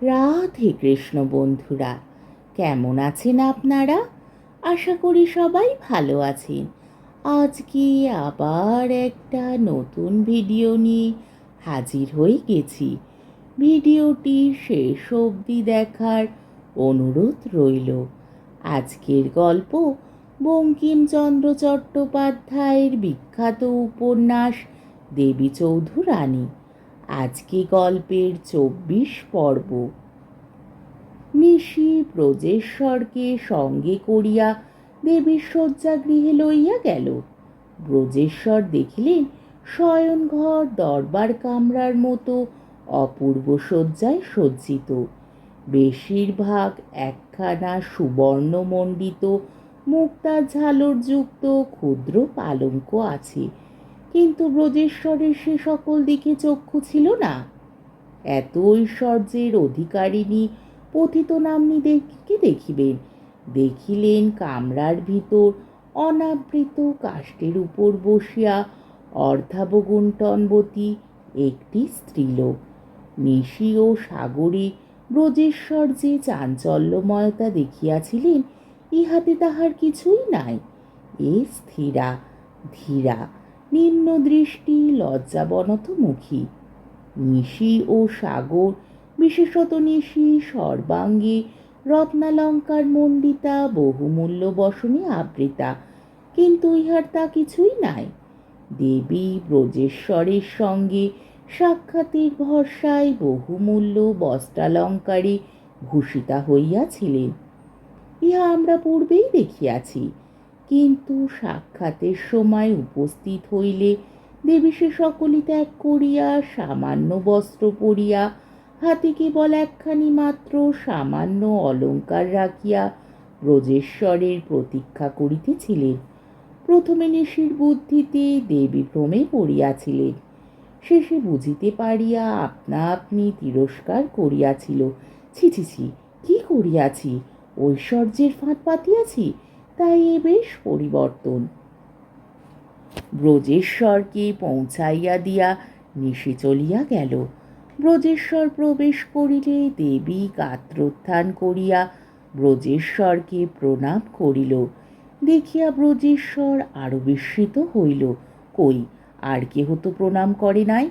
রাধে কৃষ্ণ বন্ধুরা, কেমন আছেন আপনারা? আশা করি সবাই ভালো আছেন। আজকে আবার একটা নতুন ভিডিও নিয়ে হাজির হয়ে গেছি। ভিডিওটি শেষ অবধি দেখার অনুরোধ রইল। আজকের গল্প বঙ্কিমচন্দ্র চট্টোপাধ্যায়ের বিখ্যাত উপন্যাস দেবী চৌধুরানী। আজকে গল্পের ২৪ পর্ব। নিশি ব্রজেশ্বরকে সঙ্গে করিয়া দেবীর শয্যাগৃহে লইয়া গেল। ব্রজেশ্বর দেখিলেন শয়নঘর দরবার কামরার মতো অপূর্ব শয্যায় সজ্জিত। বেশিরভাগ একখানা সুবর্ণমণ্ডিত মুক্তার ঝালরযুক্ত ক্ষুদ্র পালঙ্ক আছে, কিন্তু ব্রজেশ্বরের সে সকল দিকে চক্ষু ছিল না। এত ঐশ্বর্যের অধিকারিণী পতিতনাম্নীদেরকে দেখিবেন। দেখিলেন কামরার ভিতর অনাবৃত কাষ্ঠের উপর বসিয়া অর্ধাবগুণ্ঠনবতী একটি স্ত্রীলোক। নিশি ও সাগরে ব্রজেশ্বর যে চাঞ্চল্যময়তা দেখিয়াছিলেন, ইহাতে তাহার কিছুই নাই। এ স্থিরা, ধীরা, নিম্নদৃষ্টি, লজ্জাবনত মুখী। নিশি ও সাগর, বিশেষত নিশি সর্বাঙ্গে রত্নালঙ্কার মণ্ডিতা, বহুমূল্য বসনে আবৃতা, কিন্তু ইহার তা কিছুই নাই। দেবী ব্রজেশ্বরের সঙ্গে সাক্ষাতের ভরসায় বহুমূল্য বস্ত্রালঙ্কারে ভূষিতা হইয়াছিলেন, ইহা আমরা পূর্বেই দেখিয়াছি। কিন্তু সাক্ষাতের সময় উপস্থিত হইলে দেবী সে সকলই ত্যাগ করিয়া সামান্য বস্ত্র পরিয়া, হাতে কেবল একখানি মাত্র সামান্য অলঙ্কার রাখিয়া ব্রজেশ্বরের প্রতীক্ষা করিতেছিলেন। প্রথমে নিশির বুদ্ধিতে দেবী ভ্রমে পড়িয়াছিলেন, শেষে বুঝিতে পারিয়া আপনা আপনি তিরস্কার করিয়াছিল। ছি ছি ছি, কি করিয়াছি! ঐশ্বর্যের ফাঁদ পাতিয়াছি, তাই এ বেশ পরিবর্তন। ব্রজেশ্বরকে পৌঁছাইয়া দিয়া নিশি চলিয়া গেল। ব্রজেশ্বর প্রবেশ করিলে দেবী গাত্রোত্থান করিয়া ব্রজেশ্বরকে প্রণাম করিল। দেখিয়া ব্রজেশ্বর আরো বিস্মিত হইল। কই, আর কেহ তো প্রণাম করে নাই।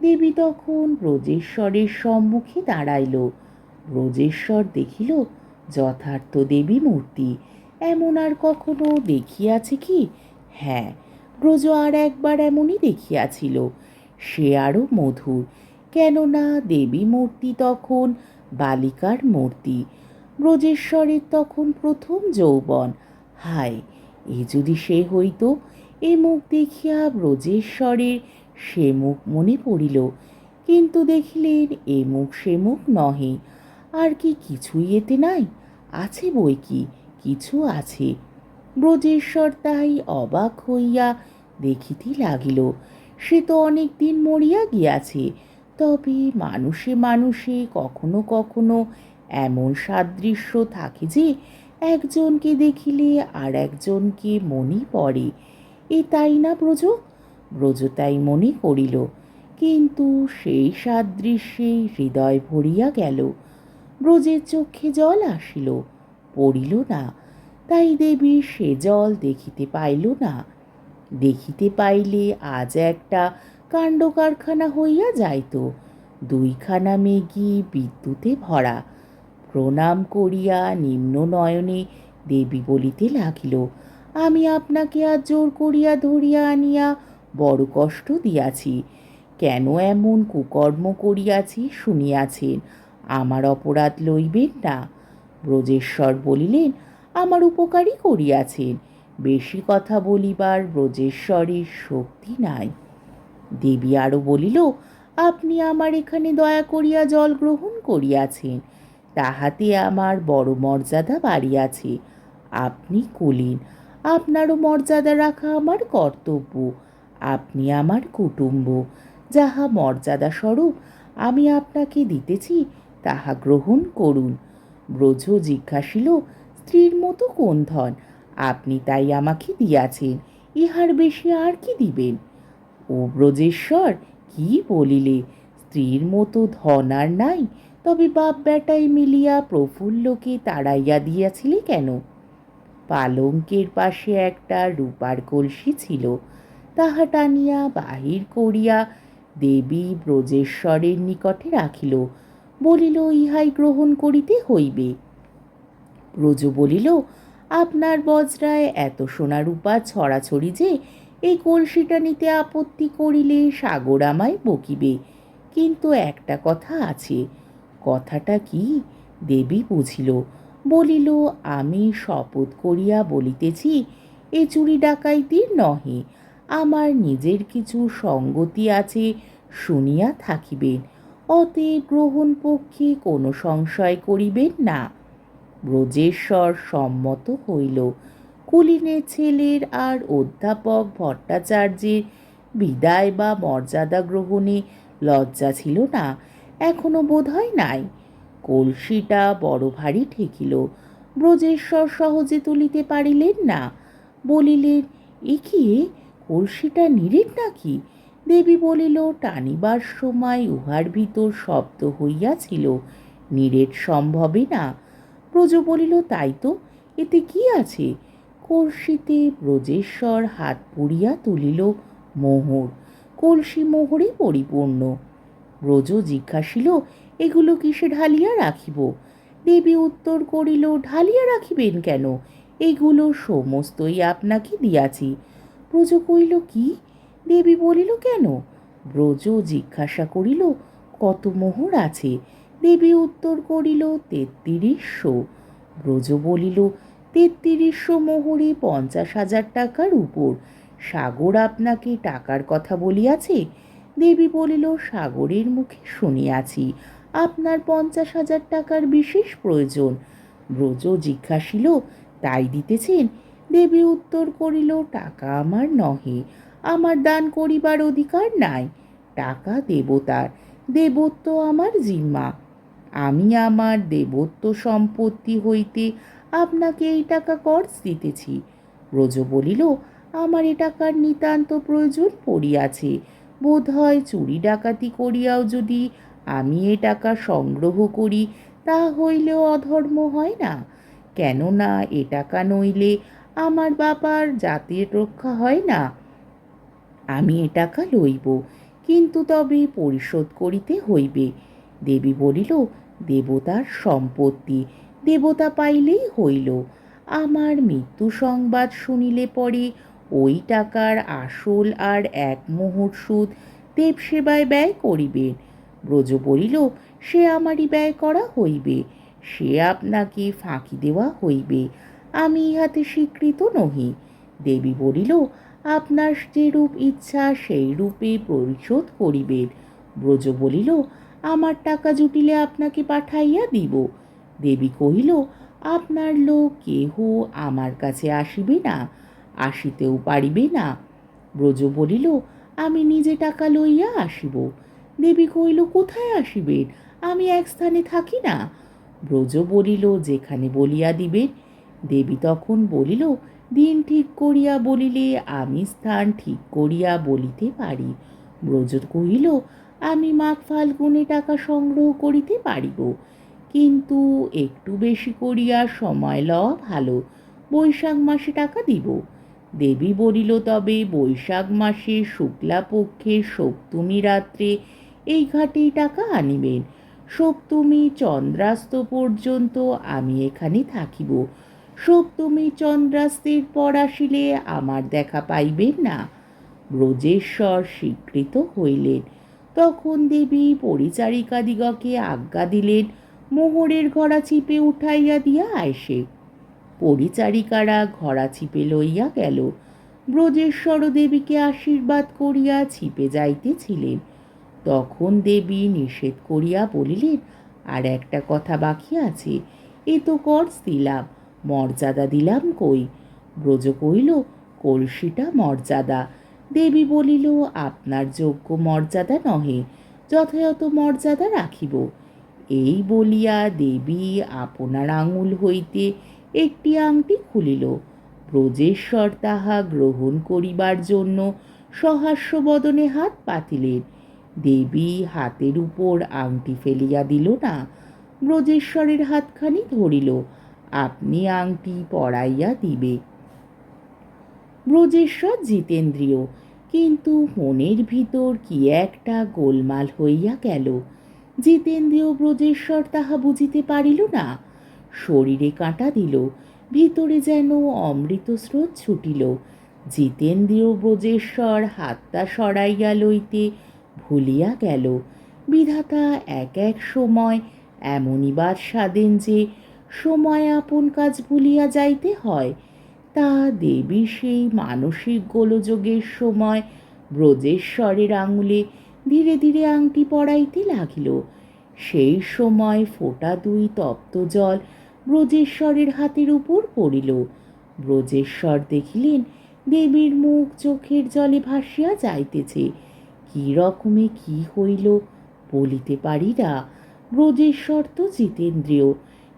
দেবী তখন ব্রজেশ্বরের সম্মুখে দাঁড়াইল। ব্রজেশ্বর দেখিল যথার্থ দেবী মূর্তি। এমন আর কখনো দেখিয়াছে কি? হ্যাঁ, ব্রজ আর একবার এমনই দেখিয়াছিল। সে আরও মধুর, কেননা দেবী মূর্তি তখন বালিকার মূর্তি। ব্রজেশ্বরের তখন প্রথম যৌবন। হায়, এ যদি সে হইত! এ মুখ দেখিয়া ব্রজেশ্বরের সে মুখ মনে পড়িল, কিন্তু দেখিলেন এ মুখ সে মুখ নহে। আর কি কিছুই এতে নাই? আছে বই কি, কিছু আছে। ব্রজেশ্বর তাই অবাক হইয়া দেখিতে লাগিল। সে তো অনেক দিন মরিয়া গিয়াছে, তবে মানুষে মানুষে কখনো কখনো এমন সাদৃশ্য থাকে যে একজনকে দেখিলে আর একজনকে মনে পড়ে। এ তাই না ব্রজ? ব্রজ তাই মনে করিল, কিন্তু সেই সাদৃশ্যে হৃদয় ভরিয়া গেল। ব্রজের চক্ষে জল আসিল, পড়িল না। তাই দেবী সে জল দেখিতে পাইল না। দেখিতে পাইলে আজ একটা কাণ্ড কারখানা হইয়া যাইত। দুইখানা মেঘি বিদ্যুতে ভরা। প্রণাম করিয়া নিম্ন নয়নে দেবী বলিতে লাগিল, আমি আপনাকে আজ জোর করিয়া ধরিয়া আনিয়া বড় কষ্ট দিয়াছি। কেন এমন কুকর্ম করিয়াছি শুনিয়াছেন, আমার অপরাধ লইবেন না। ব্রজেশ্বর বলিলেন, আমার উপকারই করিয়াছেন, বেশি কথা বলিবার ব্রজেশ্বরের শক্তি নাই। দেবী আরও বলিল, আপনি আমার এখানে দয়া করিয়া জল গ্রহণ করিয়াছেন, তাহাতে আমার বড় মর্যাদা বাড়িয়াছে। আপনি কুলীন, আপনারও মর্যাদা রাখা আমার কর্তব্য। আপনি আমার কুটুম্ব, যাহা মর্যাদা স্বরূপ আমি আপনাকে দিতেছি তাহা গ্রহণ করুন। ব্রজ জিজ্ঞাসিল, স্ত্রীর মতো কোন ধন? আপনি তাই আমাকে দিয়াছেন, ইহার বেশি আর কি দিবেন? ও ব্রজেশ্বর, কি বলিলে! স্ত্রীর মতো ধন আর নাই, তবে বাপ বেটাই মিলিয়া প্রফুল্লকে তাড়াইয়া দিয়াছিলে কেন? পালঙ্কের পাশে একটা রূপার কলসি ছিল, তাহা টানিয়া বাহির করিয়া দেবী ব্রজেশ্বরের নিকটে রাখিল, বলিল ইহাই গ্রহণ করিতে হইবে। ব্রজ বলিল, আপনার বজ্রায় এত সোনা রূপা ছড়াছড়ি যে এই কলসিটা নিতে আপত্তি করিলে সাগর আমায় বকিবে। কিন্তু একটা কথা আছে। কথাটা কি? দেবী বুঝিল, বলিল, আমি শপথ করিয়া বলিতেছি, এ চুরি ডাকাইতির নহে। আমার নিজের কিছু সঙ্গতি আছে, শুনিয়া থাকিবেন। অতএব গ্রহণ পক্ষে কোনো সংশয় করিবেন না। ব্রজেশ্বর সম্মত হইল। কুলীনের ছেলের আর অধ্যাপক ভট্টাচার্যের বিদায় বা মর্যাদা গ্রহণে লজ্জা ছিল না, এখনো বোধ হয় নাই। কলসিটা বড় ভারী ঠেকিল। ব্রজেশ্বর সহজে তুলিতে পারিলেন না। বলিলেন, এ কি, কলসিটা নিরেট নাকি? দেবী বলিল, টানিবার সময় উহার ভিতর শব্দ হইয়াছিল, নিরেট সম্ভবে না। ব্রজ বলিল, তাই তো, এতে কি আছে? কলসিতে ব্রজেশ্বর হাত পুড়িয়া তুলিল, মোহর। কলসি মোহরে পরিপূর্ণ। ব্রজ জিজ্ঞাসিল, এগুলো কিসে ঢালিয়া রাখিব? দেবী উত্তর করিল, ঢালিয়া রাখিবেন কেন? এগুলো সমস্তই আপনাকে দিয়াছি। ব্রজ কহিল, কি? দেবী বলিল, কেন? ব্রজ জিজ্ঞাসা করিল, কত মোহর আছে? দেবী উত্তর করিল, ৩৩০০। ব্রজ বলিল, ৩৩০০ মোহরে ৫০,০০০ টাকার উপর। সাগর আপনাকে টাকার কথা বলিয়াছে? দেবী বলিল, সাগরের মুখে শুনিয়াছি আপনার ৫০,০০০ টাকার বিশেষ প্রয়োজন। ব্রজ জিজ্ঞাসিল, তাই দিতেছেন? দেবী উত্তর করিল, টাকা আমার নহে, আমার দান করিবার অধিকার নাই। টাকা দেবতার, দেবত্ব আমার জিম্মা। আমি আমার দেবত্ব সম্পত্তি হইতে আপনাকে এই টাকা কর্জ দিতেছি। ব্রজ বলিল, আমার এ টাকার নিতান্ত প্রয়োজন পড়িয়াছে। বোধ হয় চুরি ডাকাতি করিয়াও যদি আমি এ টাকা সংগ্রহ করি, তা হইলেও অধর্ম হয় না। কেননা এ টাকা নইলে আমার বাবার জাতের রক্ষা হয় না। আমি এ টাকা লইব, কিন্তু তবে পরিশোধ করিতে হইবে। দেবী বলিল, দেবতার সম্পত্তি, দেবতা পাইলেই হইল। আমার মৃত্যু সংবাদ শুনিলে পরে ওই টাকার আসল আর ১ মোহর সুদ দেবসেবায় ব্যয় করিবেন। ব্রজ বলিল, সে আমারই ব্যয় করা হইবে, সে আপনাকে ফাঁকি দেওয়া হইবে, আমি ইহাতে স্বীকৃত নহি। দেবী বলিল, আপনার যেরূপ ইচ্ছা সেই রূপে পরিশোধ করিবেন। ব্রজ বলিল, আমার টাকা জুটিলে আপনাকে পাঠাইয়া দিব। দেবী কহিল, আপনার লোক কেহ আমার কাছে আসিবে না, আসিতেও পারিবে না। ব্রজ বলিল, আমি নিজে টাকা লইয়া আসিব। দেবী কহিল, কোথায় আসিবেন? আমি এক স্থানে থাকি না। ব্রজ বলিল, যেখানে বলিয়া দিবেন। দেবী তখন বলিল, দিন ঠিক করিয়া বলিলে আমি স্থান ঠিক করিয়া বলিতে পারি। ব্রজ কহিল, আমি মাঘ ফাল্গুনে টাকা সংগ্রহ করিতে পারিব, কিন্তু একটু বেশি করিয়া সময় লওয়া ভালো। বৈশাখ মাসে টাকা দিব। দেবী বলিল, তবে বৈশাখ মাসে শুক্লা পক্ষের সপ্তমী রাত্রে এই ঘাটেই টাকা আনিবেন। সপ্তমী চন্দ্রাস্ত পর্যন্ত আমি এখানে থাকিব। সপ্তমী চন্দ্রাস্তের পর আসিলে আমার দেখা পাইবেন না। ব্রজেশ্বর স্বীকৃত হইলেন। তখন দেবী পরিচারিকাদিগকে আজ্ঞা দিলেন, মোহরের ঘড়া চিপে উঠাইয়া দিয়া আইসে। পরিচারিকারা ঘড়া চিপে লইয়া গেল। ব্রজেশ্বর দেবীকে আশীর্বাদ করিয়া ছিপে যাইতেছিলেন। তখন দেবী নিষেধ করিয়া বলিলেন, আর একটা কথা বাকি আছে। এ তো কর্জ দিলাম, মর্যাদা দিলাম কই? ব্রজ কহিল, কলসিটা মর্যাদা। দেবী বলিল, আপনার যোগ্য মর্যাদা নহে, যথাযথ মর্যাদা রাখিব। এই বলিয়া দেবী আপনার আঙুল হইতে একটি আংটি খুলিল। ব্রজেশ্বর তাহা গ্রহণ করিবার জন্য সহাস্য বদনে হাত পাতিলেন। দেবী হাতের উপর আংটি ফেলিয়া দিল না, ব্রজেশ্বরের হাতখানি ধরিল, আপনি আংটি পরাইয়া দিবে। ব্রজেশ্বর জিতেন্দ্রিয়, কিন্তু মনের ভিতর কি একটা গোলমাল হইয়া গেল। জিতেন্দ্রিয় ব্রজেশ্বর তাহা বুঝিতে পারিল না। শরীরে কাঁটা দিল, ভিতরে যেন অমৃত স্রোত ছুটিল। জিতেন্দ্রিয় ব্রজেশ্বর হাতটা সরাইয়া লইতে ভুলিয়া গেল। বিধাতা এক এক সময় এমনই বাদ সাধেন যে সময় আপন কাজ ভুলিয়া যাইতে হয়। তা দেবী সেই মানসিক গোলযোগের সময় ব্রজেশ্বরের আঙুলে ধীরে ধীরে আংটি পরাইতে লাগিল। সেই সময় ফোঁটা দুই তপ্ত জল ব্রজেশ্বরের হাতের উপর পড়িল। ব্রজেশ্বর দেখিলেন দেবীর মুখ চোখের জলে ভাসিয়া যাইতেছে। কি রকমে কি হইল বলিতে পারি না। ব্রজেশ্বর তো জিতেন্দ্রিয়,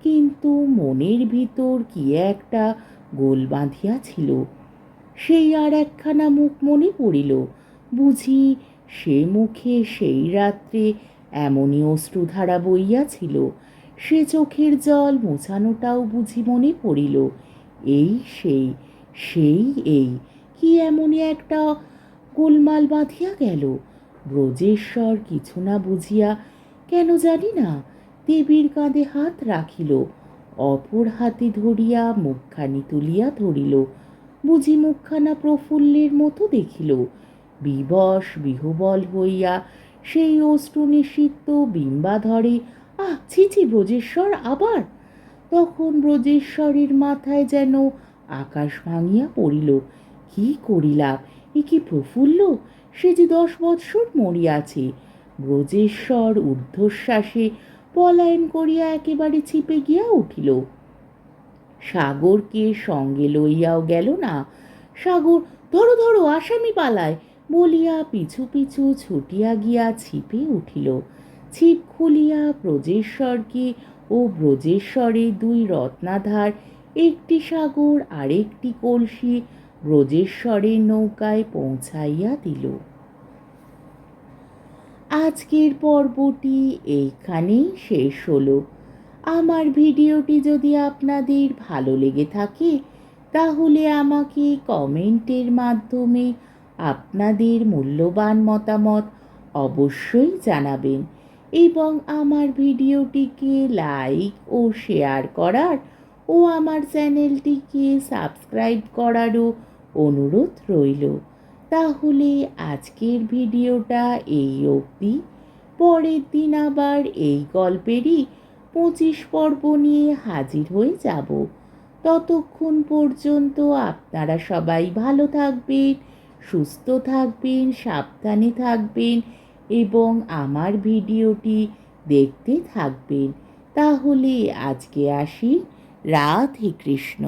কিন্তু মনের ভিতর কি একটা গোল বাঁধিয়াছিল। সেই আর একখানা মুখ মনে পড়িল। বুঝি সে মুখে সেই রাত্রে এমনই অশ্রুধারা বইয়াছিল। সে চোখের জল মোছানোটাও বুঝি মনে পড়িল। এই সেই এই কি এমনই একটা গোলমাল বাঁধিয়া গেল। ব্রজেশ্বর কিছু না বুঝিয়া, কেন জানি না, দেবীর কাঁধে হাত রাখিল, অপর হাতে ধরিয়া মুখখানি তুলিয়া ধরিল। বুঝি মুখখানা প্রফুল্লের মতো দেখিল। বিবশ বিহবল হইয়া সেই অশ্রু নিষিক্ত বিম্বাধরে, আহ ছি ছি ব্রজেশ্বর আবার! তখন ব্রজেশ্বরের মাথায় যেন আকাশ ভাঙিয়া পড়িল। কি করিলাম, এ কি প্রফুল্ল! সে যে 10 বৎসর মরিয়াছে। ব্রজেশ্বর ঊর্ধ্বশ্বাসে পলায়ন করিয়া একেবারে ছিপে গিয়া উঠিল। সাগরকে সঙ্গে লইয়াও গেল না। সাগর, ধরো ধরো, আসামি পালায় বলিয়া পিছু পিছু ছুটিয়া গিয়া ছিপে উঠিল। ছিপ খুলিয়া ব্রজেশ্বরকে ও ব্রজেশ্বরের দুই রত্নাধার, একটি সাগর আর একটি কলসি ব্রজেশ্বরের নৌকায় পৌঁছাইয়া দিল। আজকের পর্বটি এইখানেই শেষ হলো। আমার ভিডিওটি যদি আপনাদের ভালো লেগে থাকে তাহলে আমাকে কমেন্টের মাধ্যমে আপনাদের মূল্যবান মতামত অবশ্যই জানাবেন এবং আমার ভিডিওটিকে লাইক ও শেয়ার করার ও আমার চ্যানেলটিকে সাবস্ক্রাইব করারও অনুরোধ রইল। তাহলে আজকের ভিডিওটা এই অবধি। পরের দিন আবার এই গল্পেরই 25 পর্ব নিয়ে হাজির হয়ে যাব। ততক্ষণ পর্যন্ত আপনারা সবাই ভালো থাকবেন, সুস্থ থাকবেন, সাবধানে থাকবেন এবং আমার ভিডিওটি দেখতে থাকবেন। তাহলে আজকে আসি। রাধে কৃষ্ণ।